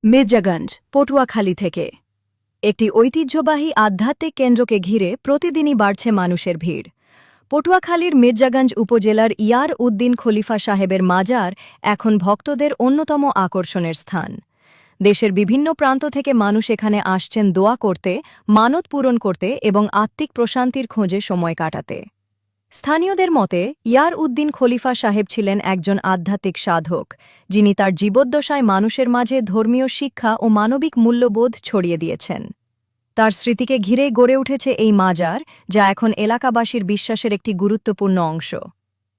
মির্জাগঞ্জ পটুয়াখালী থেকে একটি ঐতিহ্যবাহী আধ্যাত্মিক কেন্দ্রকে ঘিরে প্রতিদিনই বাড়ছে মানুষের ভিড়। পটুয়াখালীর মির্জাগঞ্জ উপজেলার ইয়ার উদ্দিন খলিফা সাহেবের মাজার এখন ভক্তদের অন্যতম আকর্ষণের স্থান। দেশের বিভিন্ন প্রান্ত থেকে মানুষ এখানে আসছেন দোয়া করতে, মানত পূরণ করতে এবং আত্মিক প্রশান্তির খোঁজে সময় কাটাতে। স্থানীয়দের মতে ইয়ার উদ্দিন খলিফা সাহেব ছিলেন একজন আধ্যাত্মিক সাধক, যিনি তার জীবদ্দশায় মানুষের মাঝে ধর্মীয় শিক্ষা ও মানবিক মূল্যবোধ ছড়িয়ে দিয়েছেন। তার স্মৃতিকে ঘিরেই গড়ে উঠেছে এই মাজার, যা এখন এলাকাবাসীর বিশ্বাসের একটি গুরুত্বপূর্ণ অংশ।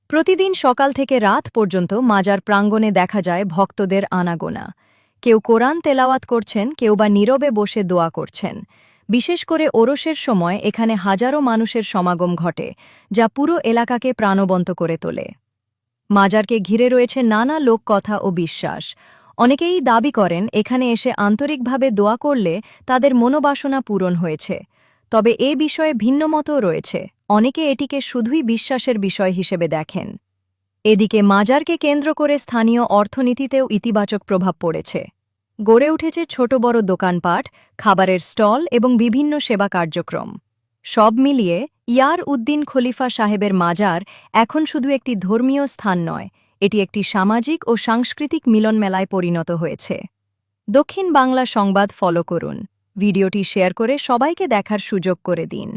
প্রতিদিন সকাল থেকে রাত পর্যন্ত মাজার প্রাঙ্গণে দেখা যায় ভক্তদের আনাগোনা। কেউ কোরআন তেলাওয়াত করছেন, কেউ বা নীরবে বসে দোয়া করছেন। বিশেষ করে ওরসের সময় এখানে হাজারো মানুষের সমাগম ঘটে, যা পুরো এলাকাকে প্রাণবন্ত করে তোলে। মাজারকে ঘিরে রয়েছে নানা লোককথা ও বিশ্বাস। অনেকেই দাবি করেন এখানে এসে আন্তরিকভাবে দোয়া করলে তাদের মনোবাসনা পূরণ হয়েছে। তবে এ বিষয়ে ভিন্নমতও রয়েছে। অনেকে এটিকে শুধুই বিশ্বাসের বিষয় হিসেবে দেখেন। এদিকে মাজারকে কেন্দ্র করে স্থানীয় অর্থনীতিতেও ইতিবাচক প্রভাব পড়েছে। গড়ে উঠেছে ছোট বড় দোকানপাট, খাবারের স্টল এবং বিভিন্ন সেবা কার্যক্রম। সব মিলিয়ে ইয়ার উদ্দিন খলিফা সাহেবের মাজার এখন শুধু একটি ধর্মীয় স্থান নয়, এটি একটি সামাজিক ও সাংস্কৃতিক মিলনমেলায় পরিণত হয়েছে। দক্ষিণ বাংলা সংবাদ ফলো করুন। ভিডিওটি শেয়ার করে সবাইকে দেখার সুযোগ করে দিন।